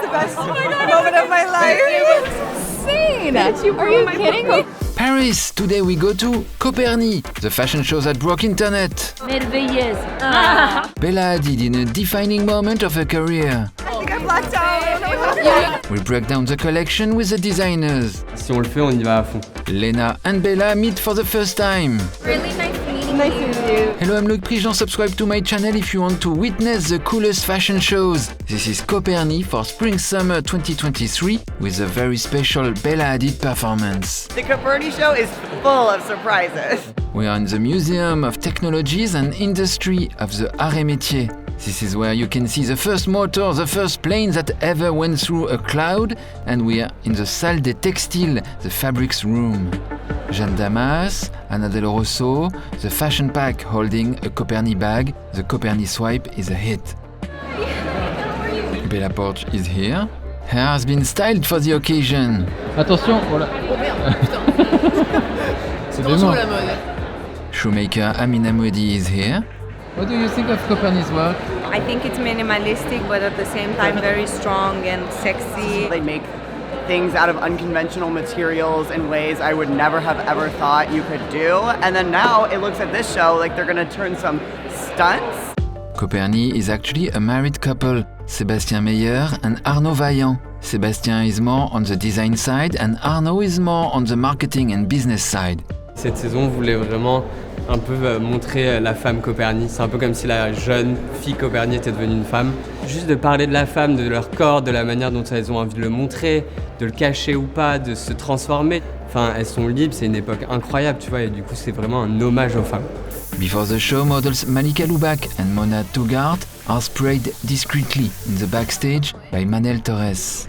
the best moment of my life. It was insane. Are you kidding me? Paris, today we go to Coperni, the fashion show that broke internet. Merveilleuse. Bella Hadid in a defining moment of her career. I think I'm blacked out. I don't know what happened. We break down the collection with the designers. Si on le fait, on y va à fond. Lena and Bella meet for the first time. Really nice meeting Nice to meet you. Hello, I'm Loic Prigent. Subscribe to my channel if you want to witness the coolest fashion shows. This is Coperni for Spring-Summer 2023 with a very special Bella Hadid performance. The Coperni show is full of surprises. We are in the Museum of Technologies and Industry of the Arts et Métiers. This is where you can see the first motor, the first plane that ever went through a cloud, and we are in the Salle des Textiles, the fabrics room. Jeanne Damas, Anna Del Rosso, the fashion pack holding a Coperni bag, the Coperni swipe is a hit. Bella Porch is here. Hair has been styled for the occasion. Attention, voilà. Oh merde, putain. C'est Attention dément. à la mode. Shoemaker Amina Moudi is here. What do you think of Coperni's work? I think it's minimalistic, but at the same time very strong and sexy. They make things out of unconventional materials in ways I would never have ever thought you could do. And then now it looks at this show like they're gonna turn some stunts. Coperni is actually a married couple, Sébastien Meyer and Arnaud Vaillant. Sébastien is more on the design side and Arnaud is more on the marketing and business side. Cette saison, on voulait vraiment un peu montrer la femme Coperni. C'est un peu comme si la jeune fille Coperni était devenue une femme. Juste de parler de la femme, de leur corps, de la manière dont elles ont envie de le montrer, de le cacher ou pas, de se transformer. Enfin, elles sont libres, c'est une époque incroyable, tu vois, et du coup, c'est vraiment un hommage aux femmes. Before the show, models Malika Lubak and Mona Tugart are sprayed discreetly in the backstage by Manel Torres.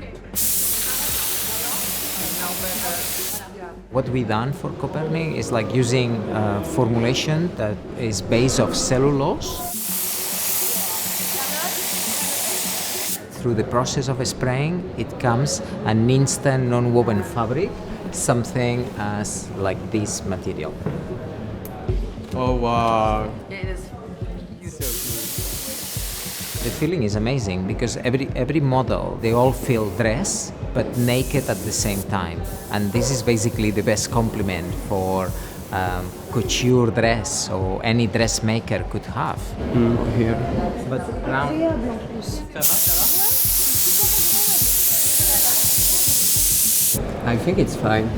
What we done for Coperni is like using a formulation that is based of cellulose. Through the process of spraying, it comes an instant non-woven fabric, something as like this material. Oh wow! It is. The feeling is amazing because every model, they all feel dressed but naked at the same time. And this is basically the best compliment for couture dress or any dressmaker could have. Here. But now, I think it's fine.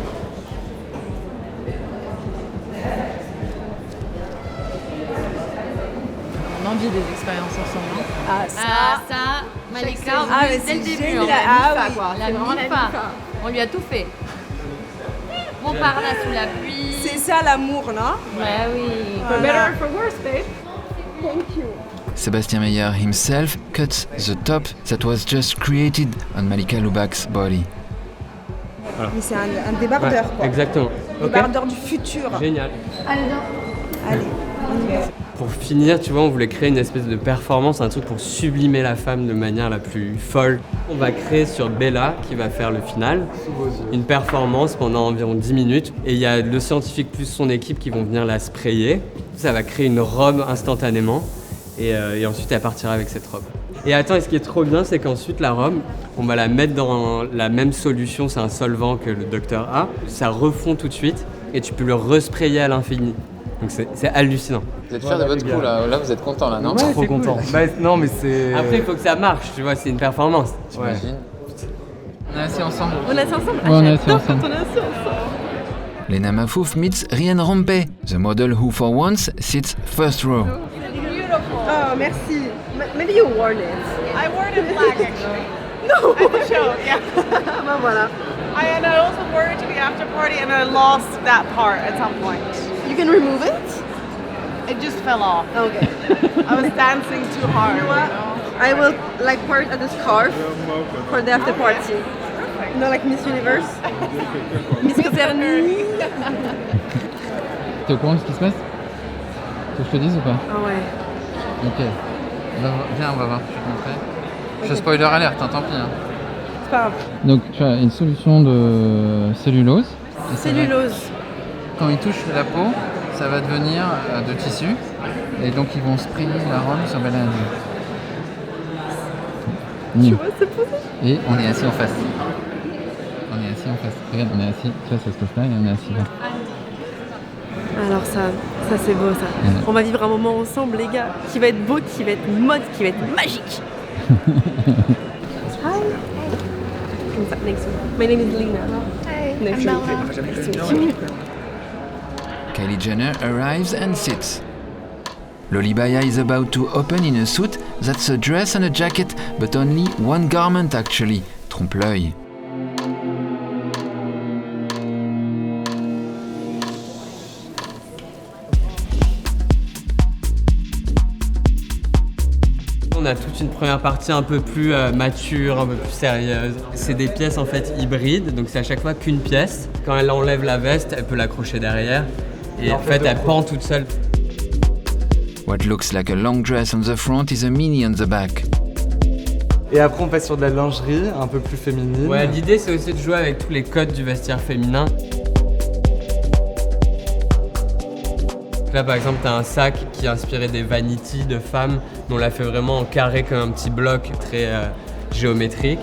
On a envie des expériences ensemble. Hein. Ah, Ça, Malika, Ah, on mais dès c'est le début, génial. on l'a Ah mis oui, quoi. c'est La vraiment la mi-fa. mi-fa. On lui a tout fait. On part là sous la pluie. C'est ça l'amour, non? Ouais, oui. For better or for worse, babe. Thank you. Sebastian Meyer himself cuts the top that was just created on Malika Lubak's body. Mais c'est un débardeur, quoi. Exactement. Débardeur du futur. Génial. Allez, on y va. Pour finir, tu vois, on voulait créer une espèce de performance, un truc pour sublimer la femme de manière la plus folle. On va créer sur Bella, qui va faire le final, une performance pendant environ 10 minutes. Et il y a le scientifique plus son équipe qui vont venir la sprayer. Ça va créer une robe instantanément. Et ensuite, elle partira avec cette robe. Et attends, et ce qui est trop bien, c'est qu'ensuite, la robe, on va la mettre dans la même solution, c'est un solvant que le docteur a. Ça refond tout de suite et tu peux le resprayer à l'infini. Donc c'est hallucinant. Vous êtes fiers de votre coup là, vous êtes content là, non? Ouais, Trop c'est content. cool. Bah, non, mais c'est. Après, il faut que ça marche, tu vois, c'est une performance. T'imagines? On est assis ensemble. On est ensemble? Ouais, on est assis ensemble. On est assis ensemble. Lena Mafouf meets Rien Rompe, the model who for once sits first row. Oh, merci. Maybe you worn it. I wore it in black actually. No. At the show, yeah. Ben voilà. And I also wore it to the after party and I lost that part at some point. You can remove it? It just fell off. Okay. I was dancing too hard. You know what? I will like wear it as a scarf for the after party. You know, like Miss Universe. Miss Coperni. T'es au courant de ce qui se passe? Faut que je te dise ou pas? Ah ouais. Ok. Viens, on va voir, je vais te montrer. Je spoiler alerte, hein, tant pis. Hein. C'est pas grave. Donc tu as une solution de cellulose. Et ça va- Cellulose. quand il touche la peau, ça va devenir de tissu. Et donc ils vont sprayer la robe sur Bella Hadid. Nous. C'est pour ça. Et on est assis en face. On est assis en face. Regarde, on est assis. Tu vois, ça se touche pas et on est assis là. Alors ça c'est beau ça. Ouais. On va vivre un moment ensemble les gars, qui va être beau, qui va être mode, qui va être magique. Hi. Comme ça, next one. My name is Lina. Hi, Next I'm one. Bella. Nice to meet you. Kylie Jenner arrives and sits. Lolibaya is about to open in a suit that's a dress and a jacket, but only one garment actually. Trompe-l'œil. On a toute une première partie un peu plus mature, un peu plus sérieuse. C'est des pièces en fait hybrides, donc c'est à chaque fois qu'une pièce. Quand elle enlève la veste, elle peut l'accrocher derrière. Et en fait, elle pend toute seule. What looks like a long dress on the front is a mini on the back. Et après, on passe sur de la lingerie un peu plus féminine. Ouais, l'idée c'est aussi de jouer avec tous les codes du vestiaire féminin. Là par exemple, t'as un sac qui est inspiré des vanities de femmes, mais on l'a fait vraiment en carré comme un petit bloc très géométrique.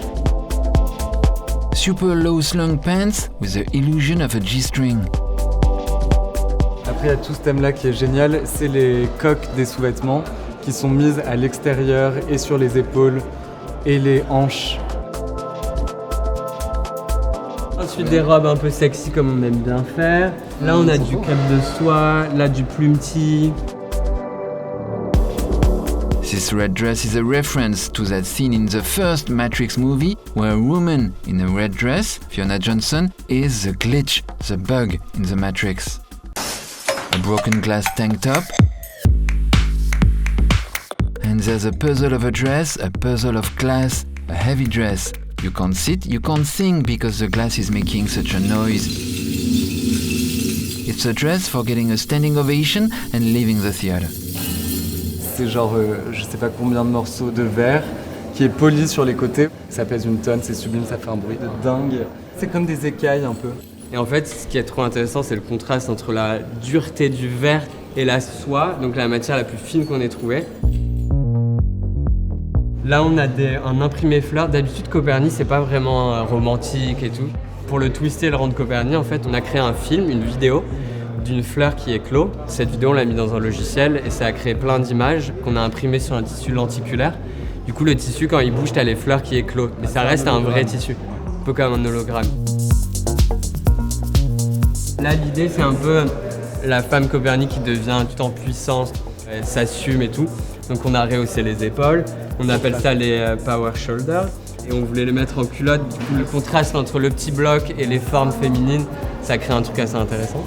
Super low slung pants with the illusion of a G-string. Après, il y a tout ce thème-là qui est génial, c'est les coques des sous-vêtements qui sont mises à l'extérieur et sur les épaules et les hanches. Ensuite des robes un peu sexy comme on aime bien faire. Là on a du cap de soie, là du plume tee. This red dress is a reference to that scene in the first Matrix movie where a woman in a red dress, Fiona Johnson, is the glitch, the bug in the Matrix. A broken glass tank top. And there's a puzzle of a dress, a puzzle of glass, a heavy dress. You can't sit, you can't sing because the glass is making such a noise. It's a dress for getting a standing ovation and leaving the theater. C'est genre, je sais pas combien de morceaux de verre qui est poli sur les côtés. Ça pèse une tonne, c'est sublime, ça fait un bruit de dingue. C'est comme des écailles un peu. Et en fait, ce qui est trop intéressant, c'est le contraste entre la dureté du verre et la soie, donc la matière la plus fine qu'on ait trouvée. Là, on a un imprimé fleur. D'habitude, Coperni, c'est pas vraiment romantique et tout. Pour le twister et le rendre Coperni, en fait, on a créé un film, une vidéo d'une fleur qui éclot. Cette vidéo, on l'a mis dans un logiciel et ça a créé plein d'images qu'on a imprimées sur un tissu lenticulaire. Du coup, le tissu, quand il bouge, t'as les fleurs qui éclosent. Mais ça reste un vrai tissu, un peu comme un hologramme. Là, l'idée, c'est un peu la femme Coperni qui devient tout en puissance, elle s'assume et tout. Donc, on a rehaussé les épaules. On appelle ça les power shoulders. Et on voulait les mettre en culotte. Du coup, le contraste entre le petit bloc et les formes féminines, ça crée un truc assez intéressant.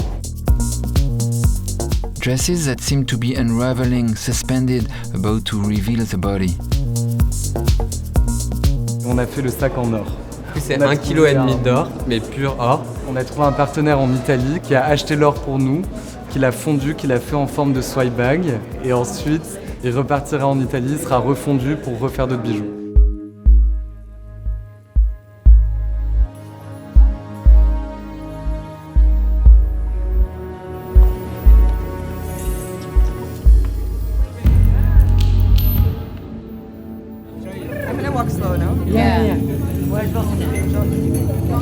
Dresses that seem to be unraveling, suspended, about to reveal the body. On a fait le sac en or. C'est 1,5 kg d'or, mais pur or. On a trouvé un partenaire en Italie qui a acheté l'or pour nous, qui l'a fondu, qui l'a fait en forme de swipe bag. Et ensuite, il repartira en Italie, sera refondu pour refaire d'autres bijoux. I'm gonna walk slow now. Yeah.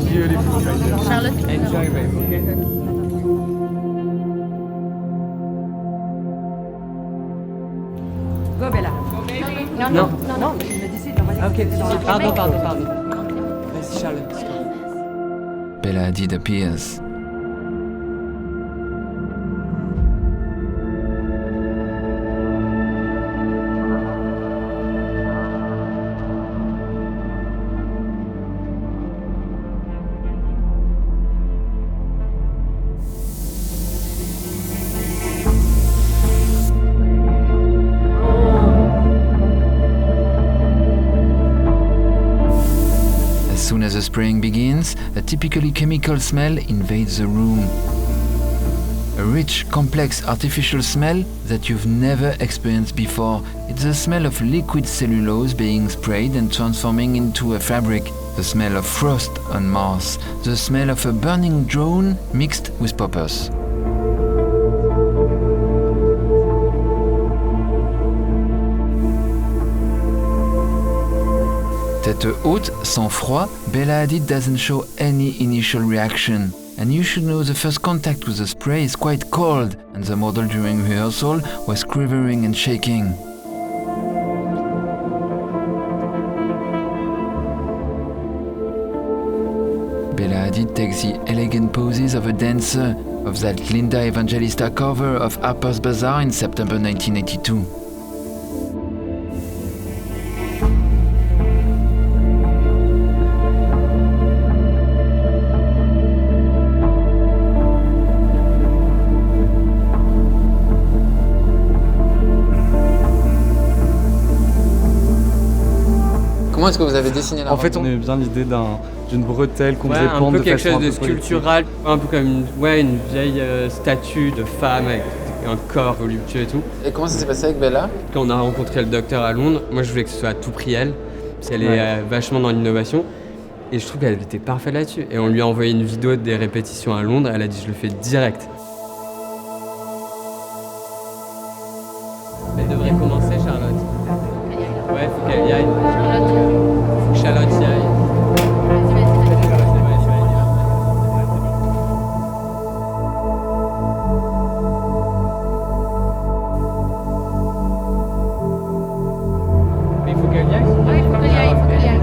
Beautiful. Charlotte. Enjoy, babe, okay? Go Bella. Non. Non, mais il m'a dit c'est, on va dire. Ok, pardon. Vas-y, Charlotte. Bella Hadid appears. As soon as the spraying begins, a typically chemical smell invades the room. A rich, complex, artificial smell that you've never experienced before. It's the smell of liquid cellulose being sprayed and transforming into a fabric. The smell of frost on Mars. The smell of a burning drone mixed with poppers. Tête haute, sans froid, Bella Hadid doesn't show any initial reaction. And you should know the first contact with the spray is quite cold, and the model during rehearsal was quivering and shaking. Bella Hadid takes the elegant poses of a dancer of that Linda Evangelista cover of Harper's Bazaar in September 1982. Comment est-ce que vous avez dessiné la robe? En fait, on aimait bien l'idée d'une bretelle qu'on faisait un pendre peu de quelque façon chose de un peu poétique. sculptural, un peu comme une vieille statue de femme avec un corps voluptueux et tout. Et comment ça s'est passé avec Bella? Quand on a rencontré le docteur à Londres, moi je voulais que ce soit à tout prix elle, parce qu'elle est vachement dans l'innovation. Et je trouve qu'elle était parfaite là-dessus. Et on lui a envoyé une vidéo des répétitions à Londres, elle a dit je le fais direct. Elle devrait commencer, Charlotte. Ouais, faut qu'elle y aille. Faut que Charlotte y aille. Mais il faut qu'elle y aille. Ouais, il faut qu'elle y aille, il faut qu'elle y aille.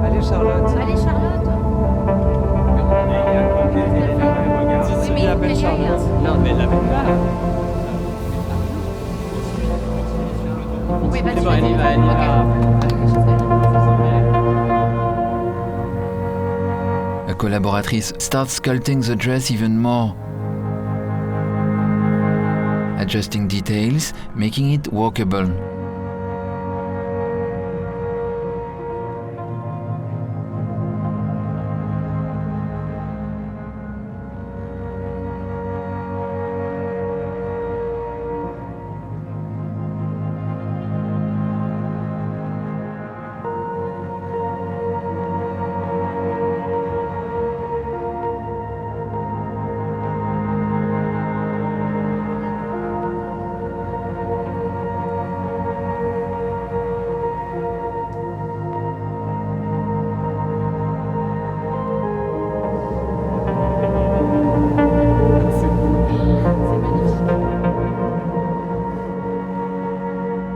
Allez Charlotte. Allez, Charlotte. Si, il appelle Charlotte. Non, mais elle l'appelle pas. Oui, vas-y, C'est bon, elle y va, elle y va. La collaboratrice starts sculpting the dress even more, adjusting details, making it walkable.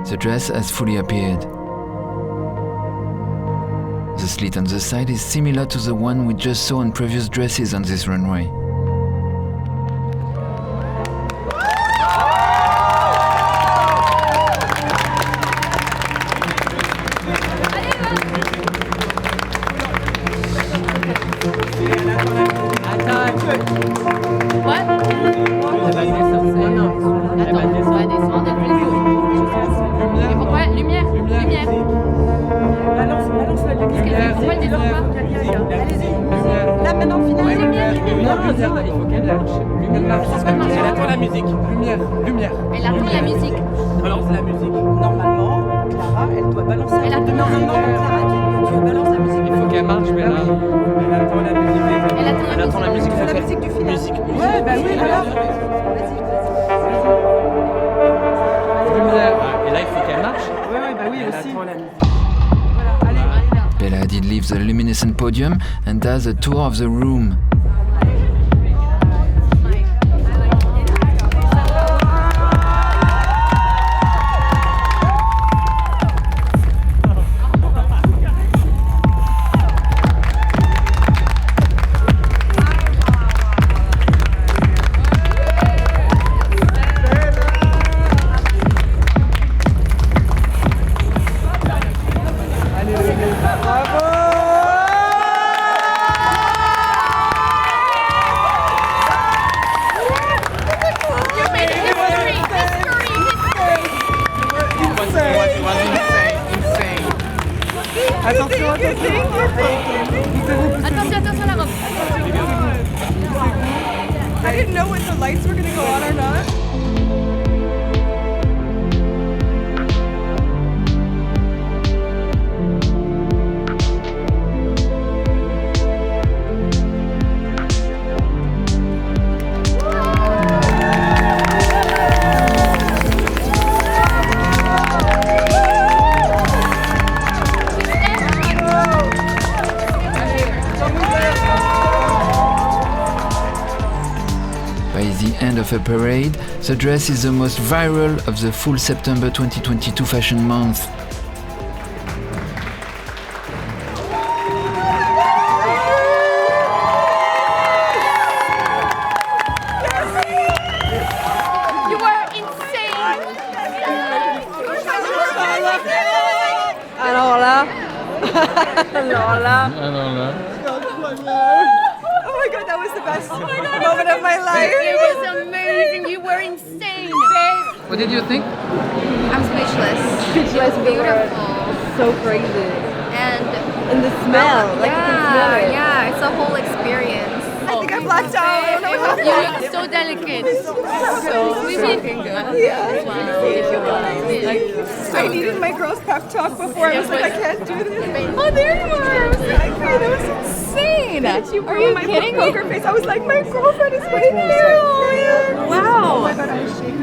The dress has fully appeared. The slit on the side is similar to the one we just saw on previous dresses on this runway. Et pourquoi? Lumière. Balance la lumière. Pourquoi elle descend pas? Allez-y. Là maintenant, finale. Lumière. Il faut qu'elle lâche. Elle attend la musique. Lumière. Elle attend la musique. Balance la musique. Normalement, Clara, elle doit balancer. Elle attend la musique. Clara, tu balances la musique. Il faut qu'elle marche, Bella. Elle attend la musique. Elle attend la musique. C'est la musique du final. Musique. Ouais, bah oui, voilà. Et là, il faut qu'elle marche. Ouais, bah oui, aussi. Bella Hadid leaves the luminescent podium and does a tour of the room. Attention la robe. I didn't know if the lights were gonna go on or not. is the end of a parade, the dress is the most viral of the full September 2022 fashion month. Alors là. Oh my god, that was the best moment of my life. It was amazing. You were insane. What did you think? I'm speechless. Speechless, Beautiful. So crazy. And the smell, like you can smell it. Yeah, it's a whole experience. I think I blacked out. I don't know what You happened. look so delicate. So looking good. Yeah. I needed my girls pep talk before. I was like, I can't do this. Oh, there you are. That was insane. Are you kidding me? Poker face. I was like, my girlfriend is right there. Wow. Oh my god, I was shaking.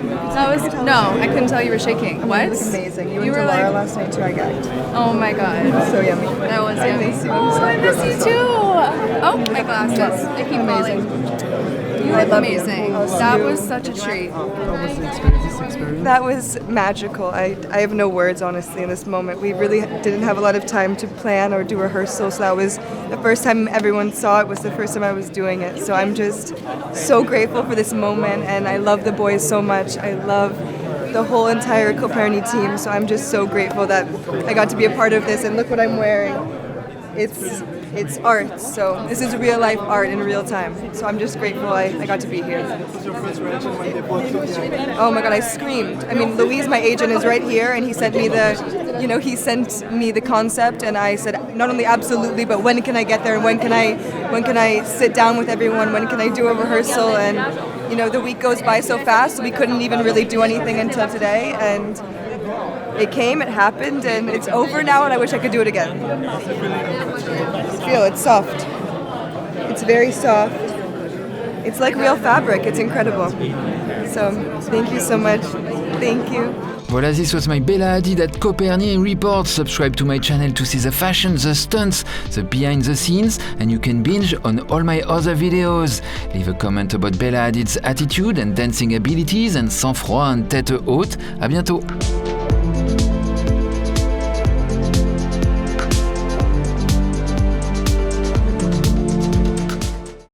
I couldn't tell you were shaking. What? It was amazing. You were went to Laura like- last night too, I gagged. Oh my god. So yummy. That was I yummy. miss you. Oh, I miss you too. Oh, my glasses. They keep falling. You I look love you. amazing. I'll That see you. was such a treat. That was magical. I have no words, honestly, in this moment. We really didn't have a lot of time to plan or do rehearsal, so that was the first time everyone saw it, was the first time I was doing it. So I'm just so grateful for this moment, and I love the boys so much. I love the whole entire Coperni team, so I'm just so grateful that I got to be a part of this, and look what I'm wearing. It's art, so this is real life art in real time. So I'm just grateful I got to be here. Oh my god, I screamed. I mean, Louise, my agent, is right here, and he sent me the concept, and I said not only absolutely, but when can I get there, and when can I sit down with everyone, when can I do a rehearsal, and the week goes by so fast, we couldn't even really do anything until today, and it came, it happened, and it's over now, and I wish I could do it again. Feel it's soft. It's very soft. It's like real fabric. It's incredible. So, thank you so much. Thank you. Voilà, this was my Bella Hadid at Coperni report. Subscribe to my channel to see the fashion, the stunts, the behind the scenes, and you can binge on all my other videos. Leave a comment about Bella Hadid's attitude and dancing abilities and sang-froid and tête haute. À bientôt.